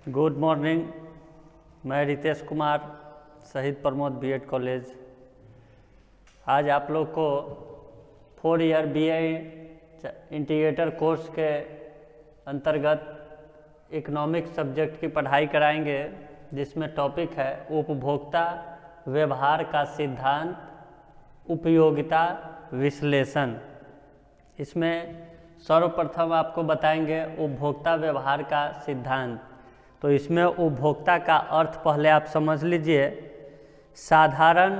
Good morning. मैं रितेश कुमार, शहीद Pramod BEd college. आज आप लोग को 4 ईयर बीए इंटीग्रेटर कोर्स के अंतर्गत इकोनॉमिक सब्जेक्ट की पढ़ाई कराएंगे, जिसमें टॉपिक है उपभोक्ता व्यवहार का सिद्धांत, उपयोगिता विश्लेषण। इसमें सर्वप्रथम आपको बताएंगे उपभोक्ता व्यवहार का सिद्धांत। तो इसमें उपभोक्ता का अर्थ पहले आप समझ लीजिए। साधारण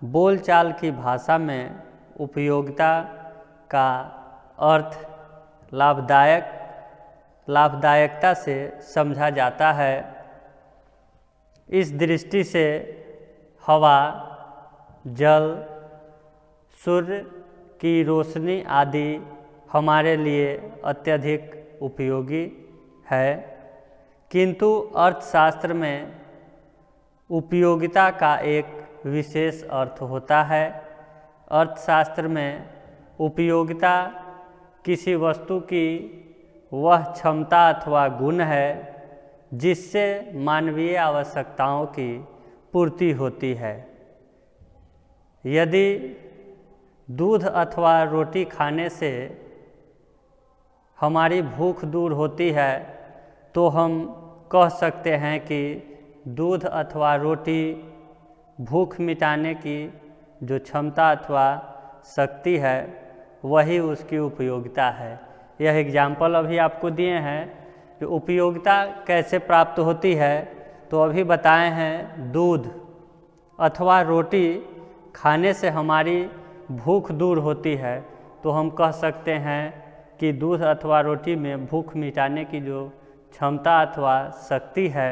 बोलचाल की भाषा में उपयोगिता का अर्थ लाभदायकता से समझा जाता है। इस दृष्टि से हवा, जल, सूर्य की रोशनी आदि हमारे लिए अत्यधिक उपयोगी है, किंतु अर्थशास्त्र में उपयोगिता का एक विशेष अर्थ होता है। अर्थशास्त्र में उपयोगिता किसी वस्तु की वह क्षमता अथवा गुण है जिससे मानवीय आवश्यकताओं की पूर्ति होती है। यदि दूध अथवा रोटी खाने से हमारी भूख दूर होती है तो हम कह सकते हैं कि दूध अथवा रोटी भूख मिटाने की जो क्षमता अथवा शक्ति है वही उसकी उपयोगिता है। यह एग्जाम्पल अभी आपको दिए हैं कि उपयोगिता कैसे प्राप्त होती है। तो अभी बताए हैं दूध अथवा रोटी खाने से हमारी भूख दूर होती है, तो हम कह सकते हैं कि दूध अथवा रोटी में भूख मिटाने की जो क्षमता अथवा शक्ति है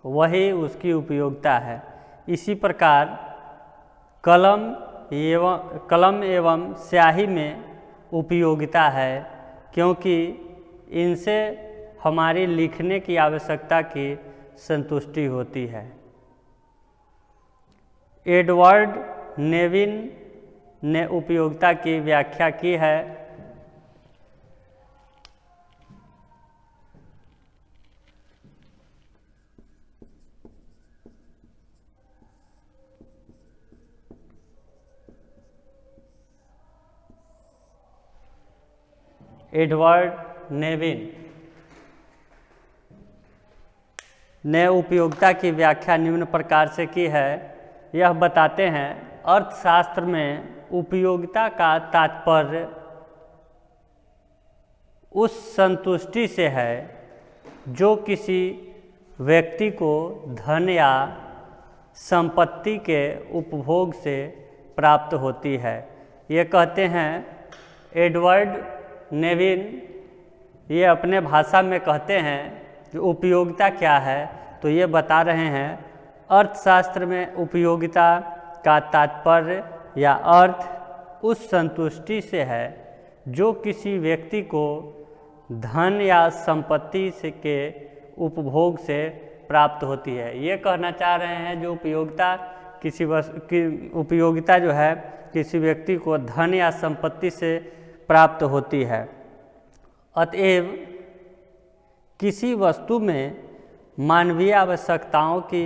वही उसकी उपयोगिता है। इसी प्रकार कलम एवं स्याही में उपयोगिता है, क्योंकि इनसे हमारी लिखने की आवश्यकता की संतुष्टि होती है। एडवर्ड नेविन ने उपयोगिता की व्याख्या की है। एडवर्ड नेविन ने उपयोगिता की व्याख्या निम्न प्रकार से की है। यह बताते हैं, अर्थशास्त्र में उपयोगिता का तात्पर्य उस संतुष्टि से है जो किसी व्यक्ति को धन या संपत्ति के उपभोग से प्राप्त होती है। ये कहते हैं एडवर्ड नेविन, ये अपने भाषा में कहते हैं कि उपयोगिता क्या है। तो ये बता रहे हैं अर्थशास्त्र में उपयोगिता का तात्पर्य या अर्थ उस संतुष्टि से है जो किसी व्यक्ति को धन या संपत्ति से के उपभोग से प्राप्त होती है। ये कहना चाह रहे हैं जो उपयोगिता किसी वस्तु की उपयोगिता जो है किसी व्यक्ति को धन या संपत्ति से प्राप्त होती है। अतएव किसी वस्तु में मानवीय आवश्यकताओं की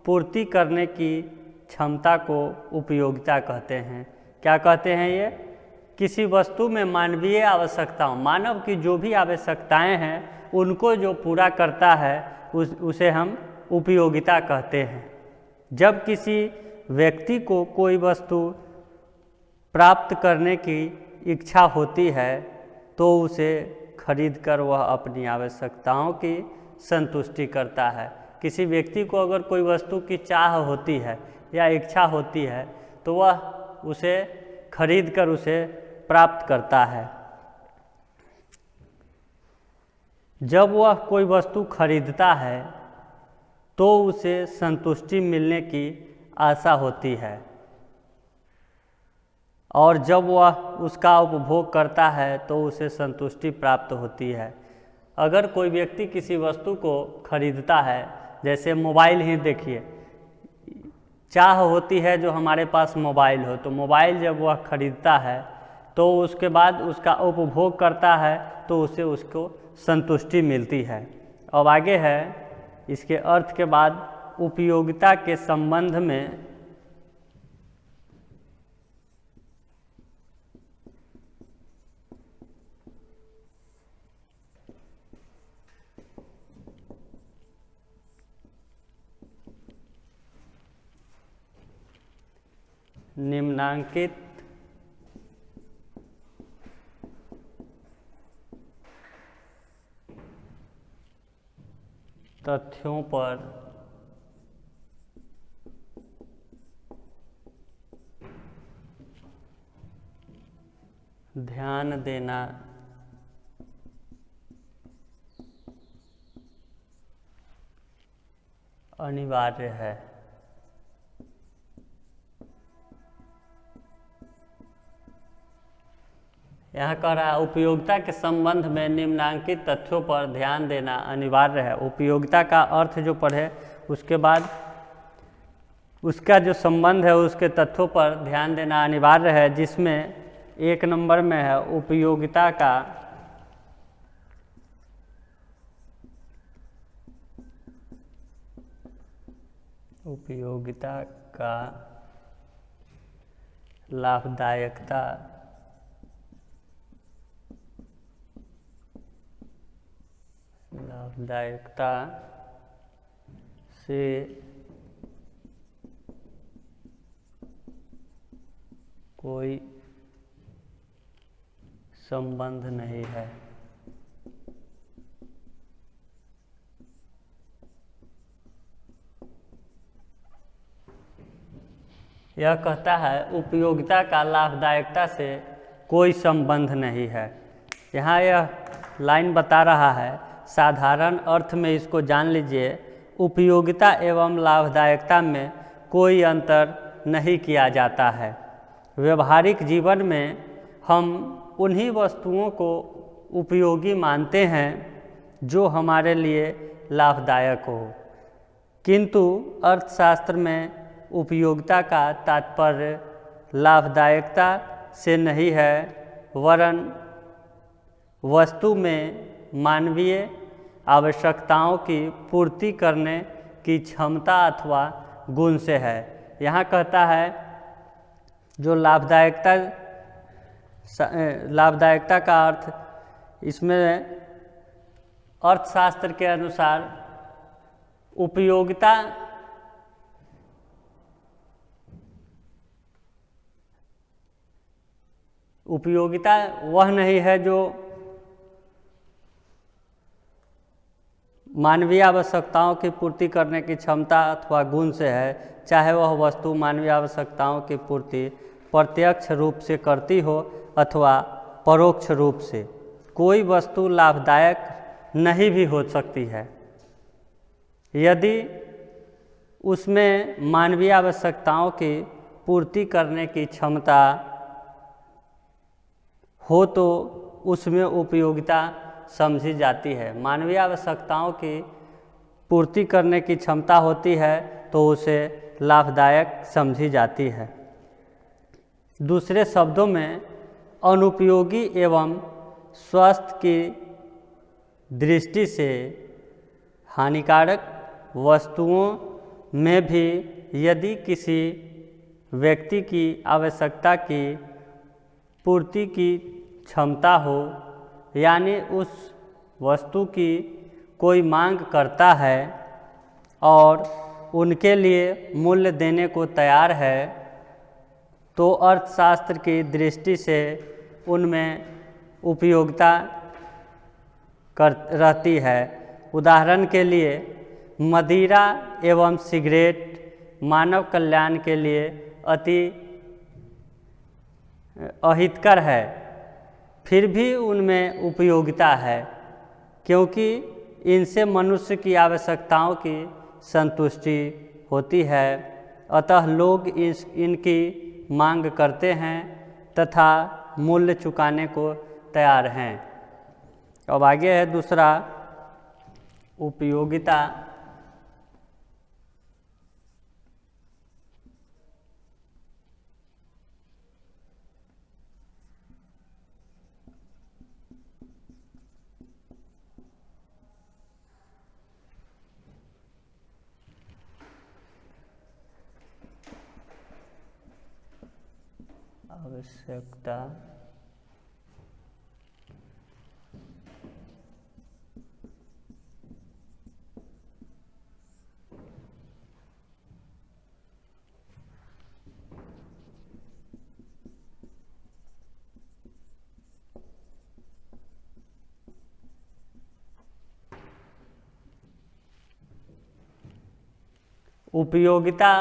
पूर्ति करने की क्षमता को उपयोगिता कहते हैं। क्या कहते हैं ये? किसी वस्तु में मानवीय आवश्यकताओं, मानव की जो भी आवश्यकताएं हैं उनको जो पूरा करता है उसे हम उपयोगिता कहते हैं। जब किसी व्यक्ति को कोई वस्तु प्राप्त करने की इच्छा होती है तो उसे खरीदकर वह अपनी आवश्यकताओं की संतुष्टि करता है। किसी व्यक्ति को अगर कोई वस्तु की चाह होती है या इच्छा होती है तो वह उसे खरीदकर उसे प्राप्त करता है। जब वह कोई वस्तु खरीदता है तो उसे संतुष्टि मिलने की आशा होती है, और जब वह उसका उपभोग करता है तो उसे संतुष्टि प्राप्त होती है। अगर कोई व्यक्ति किसी वस्तु को खरीदता है, जैसे मोबाइल ही देखिए, चाह होती है जो हमारे पास मोबाइल हो, तो मोबाइल जब वह खरीदता है तो उसके बाद उसका उपभोग करता है तो उसको संतुष्टि मिलती है। अब आगे है इसके अर्थ के बाद उपयोगिता के संबंध में निम्नांकित तथ्यों पर ध्यान देना अनिवार्य है। यहाँ कह रहा है उपयोगिता के संबंध में निम्नांकित तथ्यों पर ध्यान देना अनिवार्य है। उपयोगिता का अर्थ जो पढ़े उसके बाद उसका जो संबंध है उसके तथ्यों पर ध्यान देना अनिवार्य है, जिसमें 1 नंबर में है उपयोगिता का लाभदायकता से कोई संबंध नहीं है। यह कहता है उपयोगिता का लाभदायकता से कोई संबंध नहीं है। यहाँ यह लाइन बता रहा है, साधारण अर्थ में इसको जान लीजिए, उपयोगिता एवं लाभदायकता में कोई अंतर नहीं किया जाता है। व्यवहारिक जीवन में हम उन्हीं वस्तुओं को उपयोगी मानते हैं जो हमारे लिए लाभदायक हो, किंतु अर्थशास्त्र में उपयोगिता का तात्पर्य लाभदायकता से नहीं है, वरन वस्तु में मानवीय आवश्यकताओं की पूर्ति करने की क्षमता अथवा गुण से है। यहाँ कहता है जो लाभदायकता का अर्थ इसमें अर्थशास्त्र के अनुसार उपयोगिता वह नहीं है जो मानवीय आवश्यकताओं की पूर्ति करने की क्षमता अथवा गुण से है, चाहे वह वस्तु मानवीय आवश्यकताओं की पूर्ति प्रत्यक्ष रूप से करती हो अथवा परोक्ष रूप से। कोई वस्तु लाभदायक नहीं भी हो सकती है यदि उसमें मानवीय आवश्यकताओं की पूर्ति करने की क्षमता हो तो उसमें उपयोगिता समझी जाती है। मानवीय आवश्यकताओं की पूर्ति करने की क्षमता होती है तो उसे लाभदायक समझी जाती है। दूसरे शब्दों में अनुपयोगी एवं स्वास्थ्य की दृष्टि से हानिकारक वस्तुओं में भी यदि किसी व्यक्ति की आवश्यकता की पूर्ति की क्षमता हो, यानी उस वस्तु की कोई मांग करता है और उनके लिए मूल्य देने को तैयार है, तो अर्थशास्त्र की दृष्टि से उनमें उपयोगिता रहती है। उदाहरण के लिए मदिरा एवं सिगरेट मानव कल्याण के लिए अति अहितकर है, फिर भी उनमें उपयोगिता है क्योंकि इनसे मनुष्य की आवश्यकताओं की संतुष्टि होती है। अतः लोग इनकी मांग करते हैं तथा मूल्य चुकाने को तैयार हैं। अब आगे है दूसरा उपयोगिता आवश्यकता उपयोगिता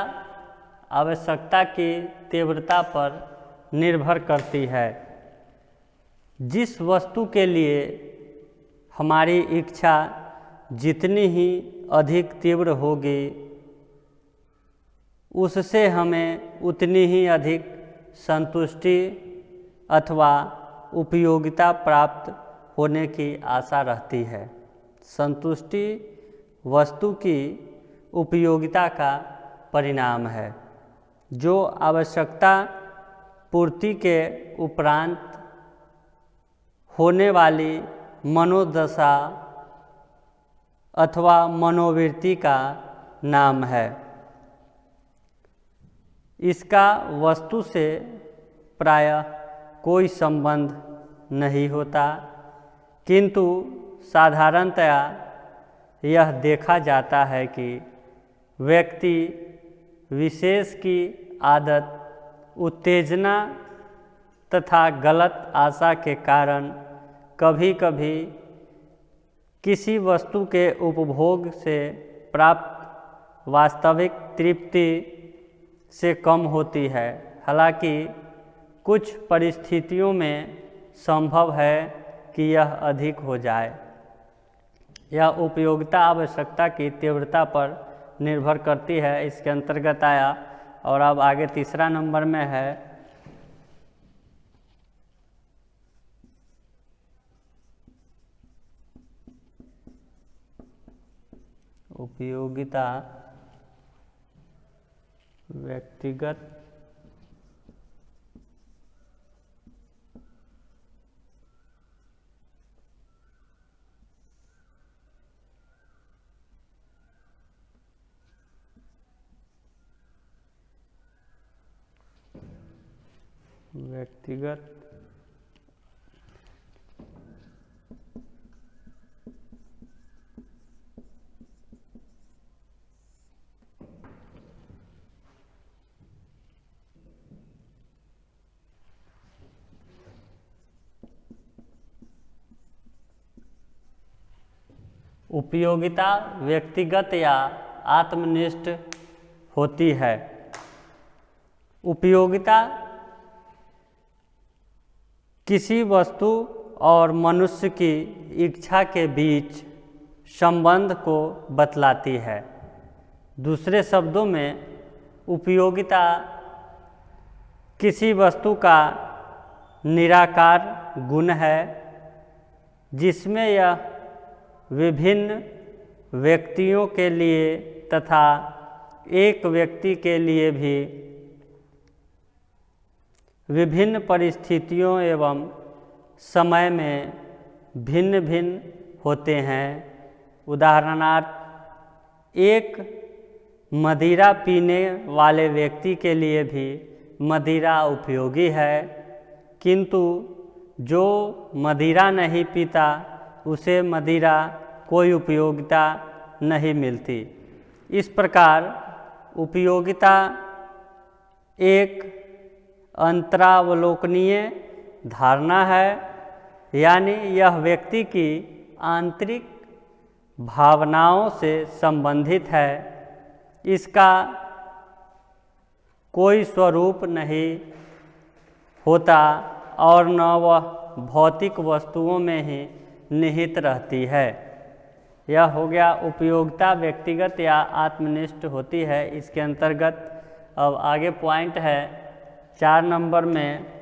आवश्यकता की तीव्रता पर निर्भर करती है। जिस वस्तु के लिए हमारी इच्छा जितनी ही अधिक तीव्र होगी, उससे हमें उतनी ही अधिक संतुष्टि अथवा उपयोगिता प्राप्त होने की आशा रहती है। संतुष्टि वस्तु की उपयोगिता का परिणाम है, जो आवश्यकता पूर्ति के उपरांत होने वाली मनोदशा अथवा मनोवृत्ति का नाम है। इसका वस्तु से प्रायः कोई संबंध नहीं होता, किंतु साधारणतया यह देखा जाता है कि व्यक्ति विशेष की आदत, उत्तेजना तथा गलत आशा के कारण कभी कभी किसी वस्तु के उपभोग से प्राप्त वास्तविक तृप्ति से कम होती है। हालांकि कुछ परिस्थितियों में संभव है कि यह अधिक हो जाए। यह उपयोगिता आवश्यकता की तीव्रता पर निर्भर करती है, इसके अंतर्गत आया। और अब आगे तीसरा नंबर में है उपयोगिता व्यक्तिगत उपयोगिता व्यक्तिगत या आत्मनिष्ठ होती है। उपयोगिता किसी वस्तु और मनुष्य की इच्छा के बीच संबंध को बतलाती है। दूसरे शब्दों में, उपयोगिता किसी वस्तु का निराकार गुण है, जिसमें यह विभिन्न व्यक्तियों के लिए तथा एक व्यक्ति के लिए भी विभिन्न परिस्थितियों एवं समय में भिन्न भिन्न होते हैं। उदाहरणार्थ, एक मदिरा पीने वाले व्यक्ति के लिए भी मदिरा उपयोगी है, किंतु जो मदिरा नहीं पीता उसे मदिरा कोई उपयोगिता नहीं मिलती। इस प्रकार उपयोगिता एक अंतरावलोकनीय धारणा है, यानी यह व्यक्ति की आंतरिक भावनाओं से संबंधित है। इसका कोई स्वरूप नहीं होता और न वह भौतिक वस्तुओं में ही निहित रहती है। यह हो गया उपयोगिता व्यक्तिगत या आत्मनिष्ठ होती है। इसके अंतर्गत अब आगे पॉइंट है 4 नंबर में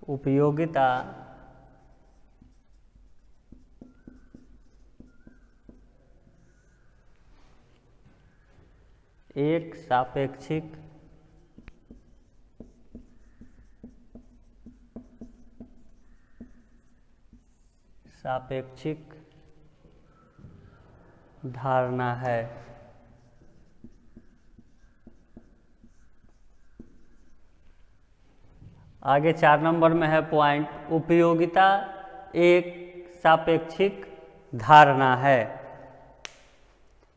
उपयोगिता एक सापेक्षिक धारणा है। आगे 4 नंबर में है पॉइंट, उपयोगिता एक सापेक्षिक धारणा है।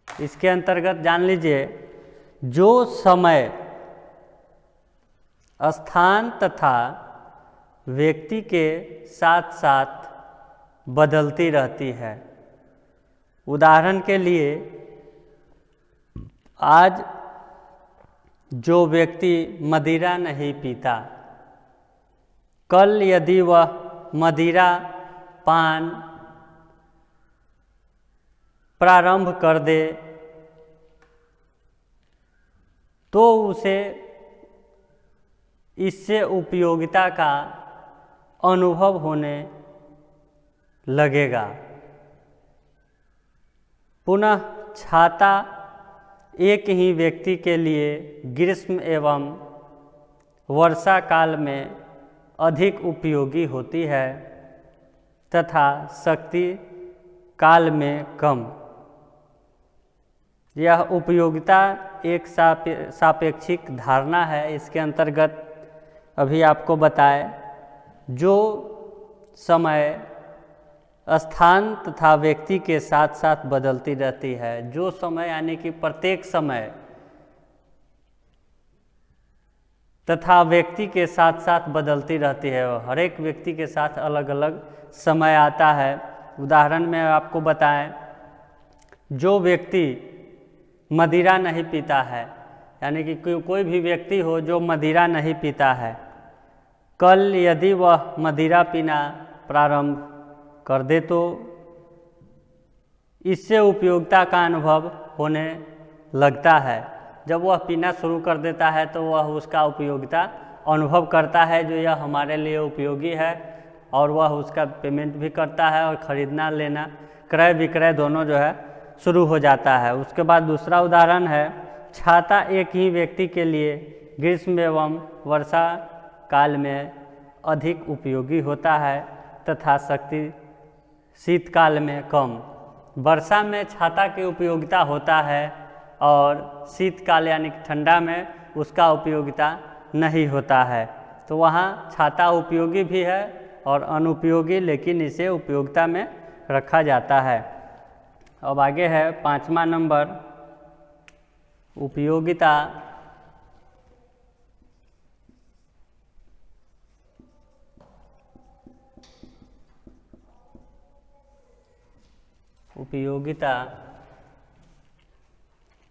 इसके अंतर्गत जान लीजिए, जो समय, स्थान तथा व्यक्ति के साथ साथ बदलती रहती है। उदाहरण के लिए, आज जो व्यक्ति मदिरा नहीं पीता, कल यदि वह मदिरा पान प्रारंभ कर दे तो उसे इससे उपयोगिता का अनुभव होने लगेगा। पुनः छाता एक ही व्यक्ति के लिए ग्रीष्म एवं वर्षा काल में अधिक उपयोगी होती है तथा शक्ति काल में कम। यह उपयोगिता एक सापेक्षिक धारणा है। इसके अंतर्गत अभी आपको बताए, जो समय, स्थान तथा व्यक्ति के साथ साथ बदलती रहती है। जो समय यानी कि प्रत्येक समय तथा व्यक्ति के साथ साथ बदलती रहती है। हर एक व्यक्ति के साथ अलग अलग समय आता है। उदाहरण में आपको बताएं, जो व्यक्ति मदिरा नहीं पीता है, यानी कि कोई भी व्यक्ति हो जो मदिरा नहीं पीता है, कल यदि वह मदिरा पीना प्रारंभ कर दे तो इससे उपयोगिता का अनुभव होने लगता है। जब वह पीना शुरू कर देता है तो वह उसका उपयोगिता अनुभव करता है, जो यह हमारे लिए उपयोगी है, और वह उसका पेमेंट भी करता है और ख़रीदना लेना, क्रय विक्रय दोनों जो है शुरू हो जाता है। उसके बाद दूसरा उदाहरण है, छाता एक ही व्यक्ति के लिए ग्रीष्म एवं वर्षा काल में अधिक उपयोगी होता है तथा शक्ति शीतकाल में कम। वर्षा में छाता की उपयोगिता होता है और शीतकाल यानी ठंडा में उसका उपयोगिता नहीं होता है। तो वहाँ छाता उपयोगी भी है और अनुपयोगी, लेकिन इसे उपयोगिता में रखा जाता है। अब आगे है 5वां नंबर, उपयोगिता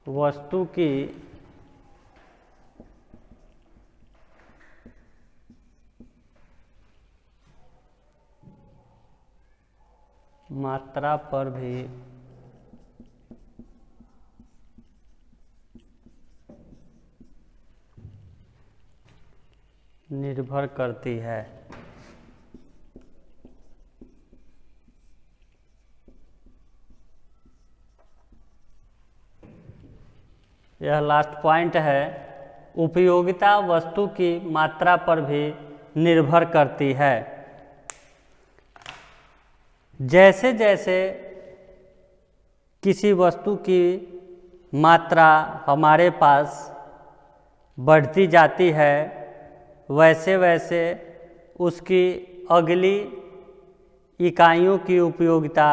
वस्तु की मात्रा पर भी निर्भर करती है। यह लास्ट पॉइंट है, उपयोगिता वस्तु की मात्रा पर भी निर्भर करती है। जैसे जैसे किसी वस्तु की मात्रा हमारे पास बढ़ती जाती है, वैसे वैसे उसकी अगली इकाइयों की उपयोगिता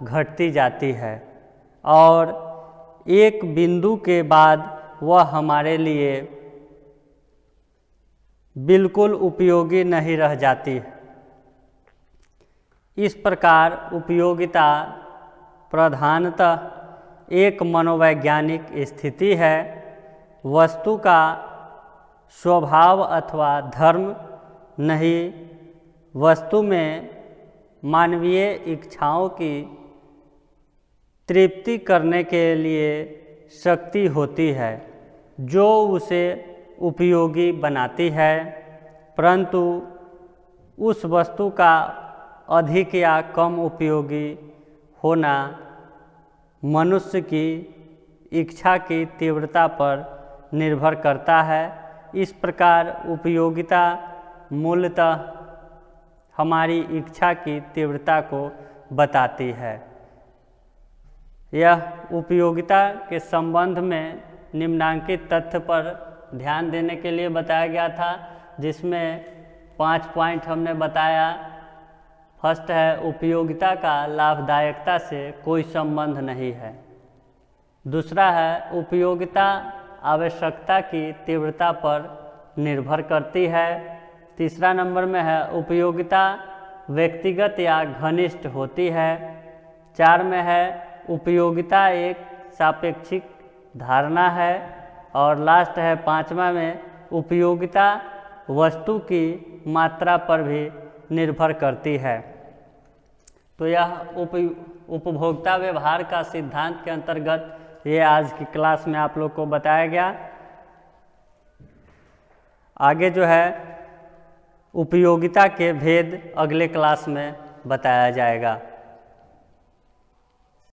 घटती जाती है और एक बिंदु के बाद वह हमारे लिए बिल्कुल उपयोगी नहीं रह जाती। इस प्रकार उपयोगिता प्रधानतः एक मनोवैज्ञानिक स्थिति है। वस्तु का स्वभाव अथवा धर्म नहीं, वस्तु में मानवीय इच्छाओं की तृप्ति करने के लिए शक्ति होती है जो उसे उपयोगी बनाती है, परंतु उस वस्तु का अधिक या कम उपयोगी होना मनुष्य की इच्छा की तीव्रता पर निर्भर करता है। इस प्रकार उपयोगिता मूलतः हमारी इच्छा की तीव्रता को बताती है। यह उपयोगिता के संबंध में निम्नांकित तथ्य पर ध्यान देने के लिए बताया गया था, जिसमें 5 पॉइंट हमने बताया। फर्स्ट है उपयोगिता का लाभदायकता से कोई संबंध नहीं है। दूसरा है उपयोगिता आवश्यकता की तीव्रता पर निर्भर करती है। तीसरा नंबर में है उपयोगिता व्यक्तिगत या घनिष्ठ होती है। 4 में है उपयोगिता एक सापेक्षिक धारणा है। और लास्ट है 5वां में उपयोगिता वस्तु की मात्रा पर भी निर्भर करती है। तो यह उपभोक्ता व्यवहार का सिद्धांत के अंतर्गत ये आज की क्लास में आप लोग को बताया गया। आगे जो है उपयोगिता के भेद अगले क्लास में बताया जाएगा।